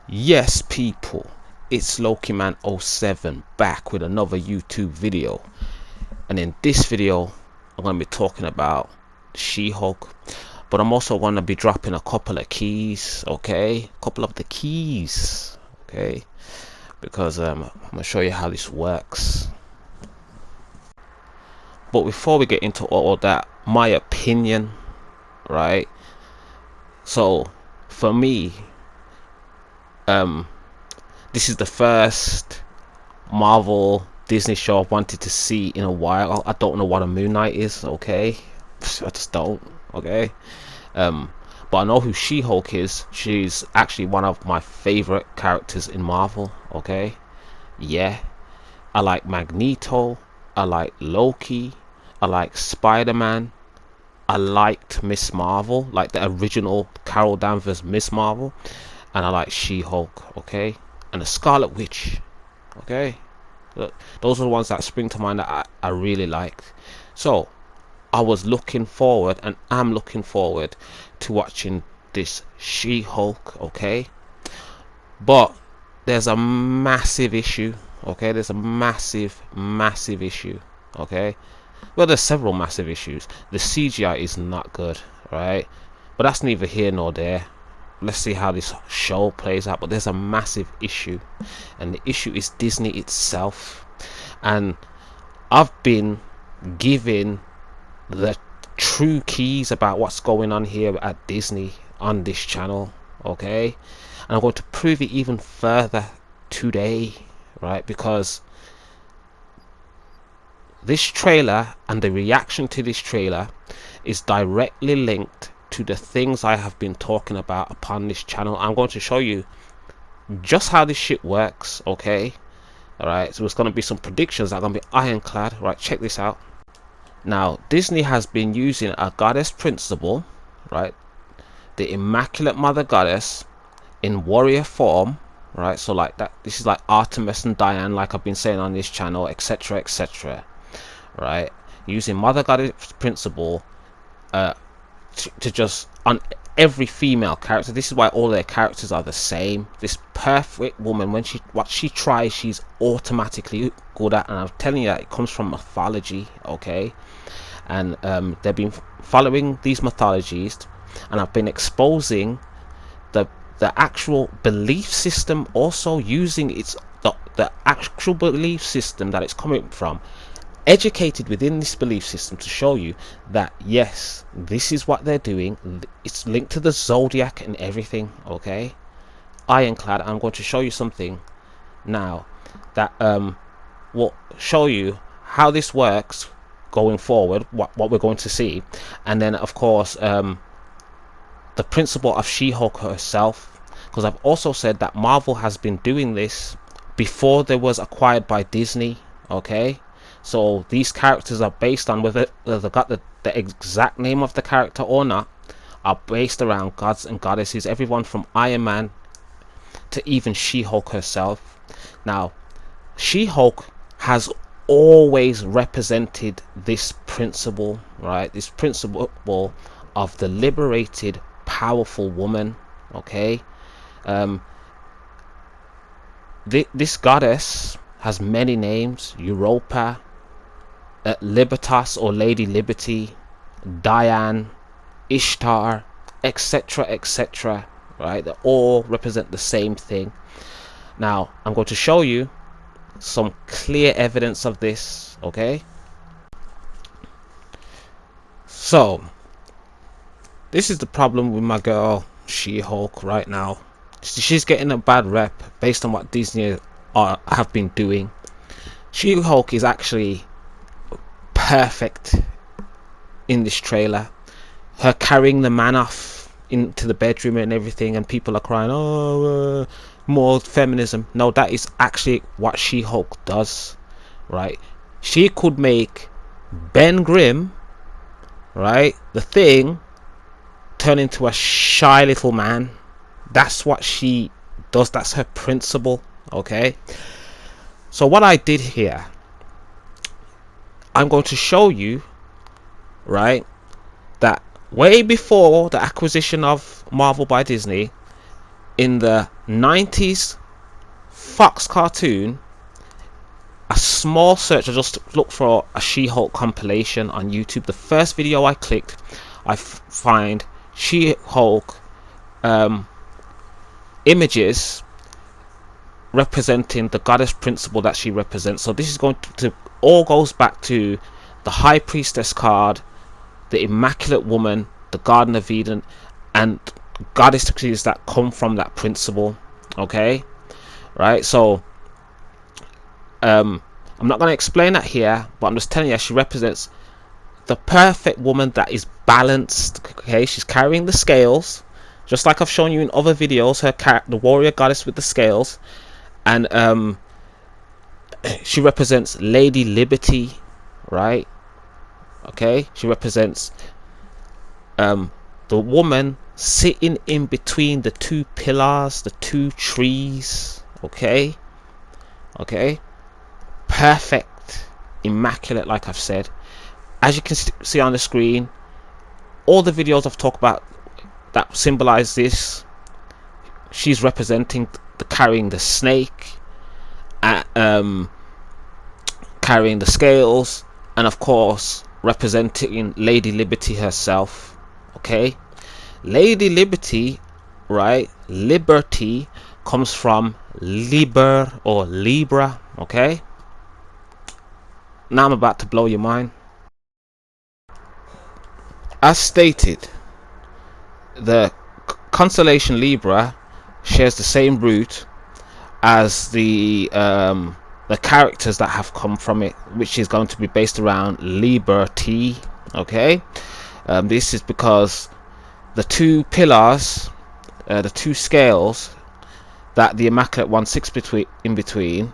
Yes, people, it's LokiMan07 back with another YouTube video, and in this video I'm going to be talking about She-Hulk, but I'm also going to be dropping a couple of keys, okay, a couple of the keys, okay, because I'm going to show you how this works. But before we get into all that, my opinion, right? So for me, this is the first Marvel Disney show I've wanted to see in a while. I don't know what a Moon Knight is, okay? I just don't, okay? But I know who She-Hulk is. She's actually one of my favorite characters in Marvel, okay? Yeah. I like Magneto. I like Loki. I like Spider-Man. I liked Miss Marvel, like the original Carol Danvers Miss Marvel. And I like She-Hulk, okay? And the Scarlet Witch, okay? Those are the ones that spring to mind that I really liked. So I was looking forward, and I'm looking forward to watching this She-Hulk, okay? But there's a massive issue, okay? There's a massive issue, okay? Well, there's several massive issues. The CGI is not good, right? But that's neither here nor there. Let's see how this show plays out. But there's a massive issue, and the issue is Disney itself. And I've been given the true keys about what's going on here at Disney on this channel, okay? And I'm going to prove it even further today, right? Because this trailer and the reaction to this trailer is directly linked to the things I have been talking about upon this channel. I'm going to show you just how this shit works, okay? Alright, so there's going to be some predictions that are going to be ironclad. Right, check this out. Now, Disney has been using a goddess principle, right? The Immaculate Mother Goddess in warrior form, right? So like that, this is like Artemis and Diane, like I've been saying on this channel, etc, etc, right? Using Mother Goddess principle to just on every female character. This is why all their characters are the same. This perfect woman, when what she tries, she's automatically good at, and I'm telling you that it comes from mythology, okay? And they've been following these mythologies, and I've been exposing the actual belief system, also using the actual belief system that it's coming from, educated within this belief system, to show you that yes, this is what they're doing. It's linked to the zodiac and everything, okay? Ironclad. I'm going to show you something now that will show you how this works going forward, what we're going to see. And then of course the principle of She-Hulk herself, because I've also said that Marvel has been doing this before they was acquired by Disney, okay? So these characters are based on, whether they got the exact name of the character or not, are based around gods and goddesses, everyone from Iron Man to even She-Hulk herself. Now, She-Hulk has always represented this principle, right? This principle of the liberated, powerful woman, okay? This goddess has many names: Europa, Libertas or Lady Liberty, Diane, Ishtar, etc, etc, right? They all represent the same thing. Now I'm going to show you some clear evidence of this, okay? So this is the problem with my girl She-Hulk right now. She's getting a bad rep based on what Disney have been doing. She-Hulk is actually perfect in this trailer. Her carrying the man off into the bedroom and everything, and people are crying, oh, more feminism. No, that is actually what She-Hulk does, right? She could make Ben Grimm, right, the Thing, turn into a shy little man. That's what she does. That's her principle, okay? So what I did here, I'm going to show you, right, that way before the acquisition of Marvel by Disney, in the 90s Fox cartoon, a small search, I just looked for a She-Hulk compilation on YouTube. The first video I clicked, I find She-Hulk images representing the goddess principle that she represents. So this is going to all goes back to the High Priestess card, the Immaculate Woman, the Garden of Eden, and goddesses that come from that principle. Okay, right? So I'm not going to explain that here, but I'm just telling you she represents the perfect woman that is balanced. Okay, she's carrying the scales, just like I've shown you in other videos, the warrior goddess with the scales. And she represents Lady Liberty, right? Okay, she represents the woman sitting in between the two pillars, the two trees. Okay, perfect, immaculate, like I've said. As you can see on the screen, all the videos I've talked about that symbolize this, she's representing carrying the snake, carrying the scales, and of course representing Lady Liberty herself. Okay, Lady Liberty, right? Liberty comes from liber or Libra. Okay, now I'm about to blow your mind. As stated, the constellation Libra shares the same root as the characters that have come from it, which is going to be based around liberty. Okay, this is because the two pillars, the two scales that the Immaculate One sits in between,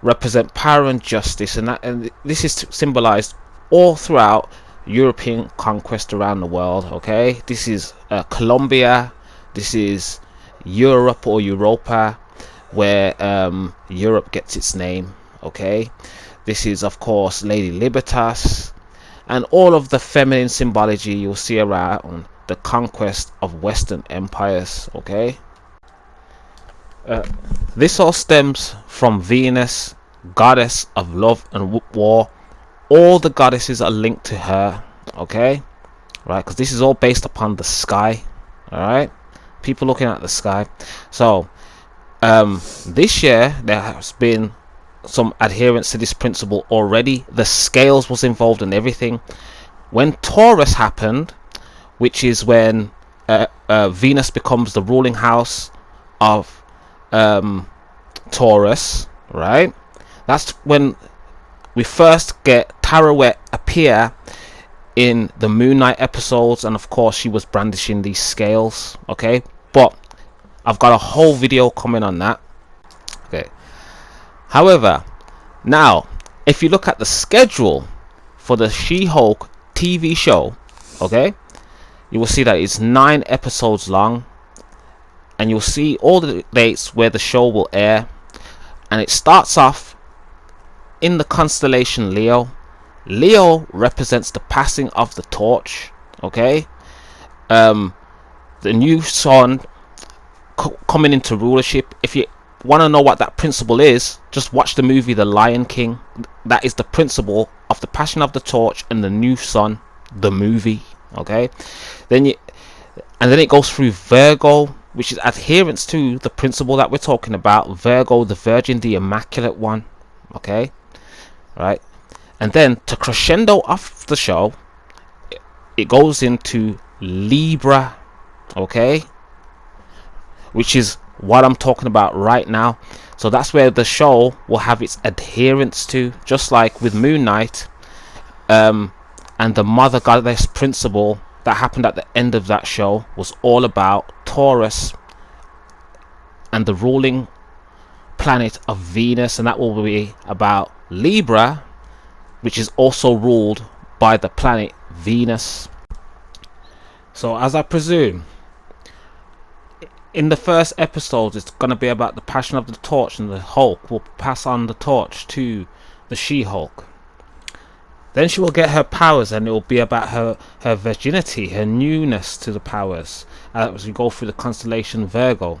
represent power and justice, and this is symbolized all throughout European conquest around the world. Okay, this is Colombia, this is Europe or Europa, where Europe gets its name. Okay, this is of course Lady Libertas, and all of the feminine symbology you'll see around the conquest of Western empires. Okay, this all stems from Venus, goddess of love and war. All the goddesses are linked to her. Okay, right, because this is all based upon the sky. All right, people looking at the sky. So this year there has been some adherence to this principle already. The scales was involved in everything. When Taurus happened, which is when Venus becomes the ruling house of Taurus, right? That's when we first get Tarawet appear in the Moon Knight episodes, and of course she was brandishing these scales. Okay, but I've got a whole video coming on that. Okay, however, now if you look at the schedule for the She-Hulk TV show, okay, you will see that it's 9 episodes long, and you'll see all the dates where the show will air, and it starts off in the constellation Leo. Leo represents the passing of the torch. Okay, the new sun coming into rulership. If you want to know what that principle is, just watch the movie The Lion King. That is the principle of the passing of the torch and the new sun, the movie. Okay, then it goes through Virgo, which is adherence to the principle that we're talking about. Virgo, the Virgin, the Immaculate One. Okay, right, and then to crescendo off the show, it goes into Libra. Okay, which is what I'm talking about right now. So that's where the show will have its adherence to, just like with Moon Knight, and the Mother Goddess principle that happened at the end of that show was all about Taurus and the ruling planet of Venus, and that will be about Libra, which is also ruled by the planet Venus. So as I presume, in the first episode it's going to be about the passion of the torch, and the Hulk will pass on the torch to the She-Hulk. Then she will get her powers, and it will be about her virginity, her newness to the powers, as we go through the constellation Virgo.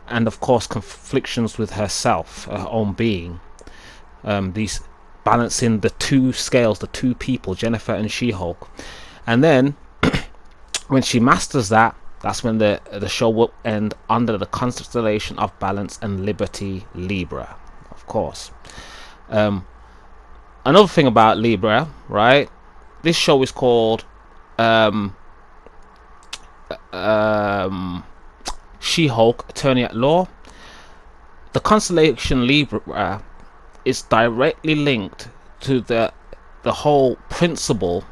and of course conflictions with herself, her own being. These balancing the two scales, the two people, Jennifer and She-Hulk. And then when she masters that, that's when the show will end under the constellation of balance and liberty, Libra, of course. Another thing about Libra, right? This show is called She-Hulk, Attorney at Law. The constellation Libra is directly linked to the whole principle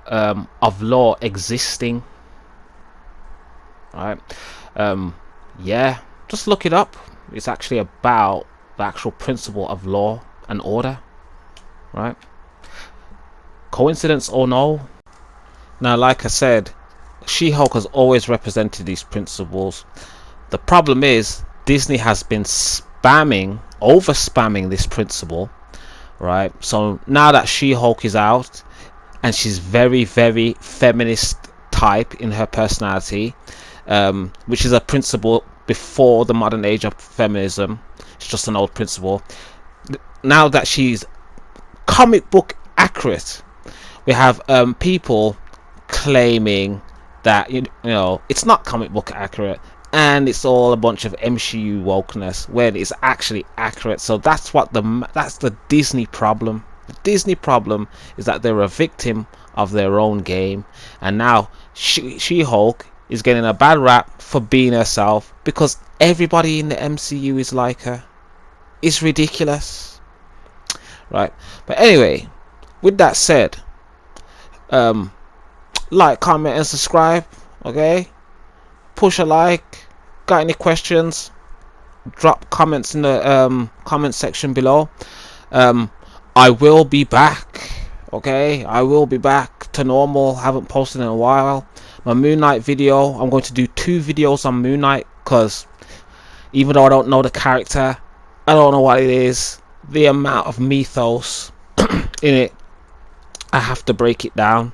of law existing. Right? Yeah, just look it up. It's actually about the actual principle of law and order. Right? Coincidence or no? Now, like I said, She-Hulk has always represented these principles. The problem is Disney has been over spamming this principle, right? So now that She-Hulk is out and she's very, very feminist type in her personality, which is a principle before the modern age of feminism. It's just an old principle. Now that she's comic book accurate, we have people claiming that you know it's not comic book accurate and it's all a bunch of MCU wokeness when it's actually accurate. So that's the Disney problem. The Disney problem is that they're a victim of their own game, and now She-Hulk is getting a bad rap for being herself because everybody in the MCU is like her. It's ridiculous, right? But anyway, with that said, like, comment, and subscribe. Okay, push a like. Got any questions? Drop comments in the comment section below. I will be back. Okay, I will be back to normal. Haven't posted in a while. My Moon Knight video, I'm going to do 2 videos on Moon Knight, because even though I don't know the character, I don't know what it is, the amount of mythos in it, I have to break it down.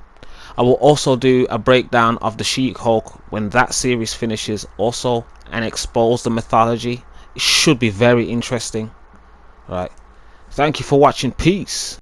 I will also do a breakdown of the She-Hulk when that series finishes also, and expose the mythology. It should be very interesting. Right. Thank you for watching. Peace.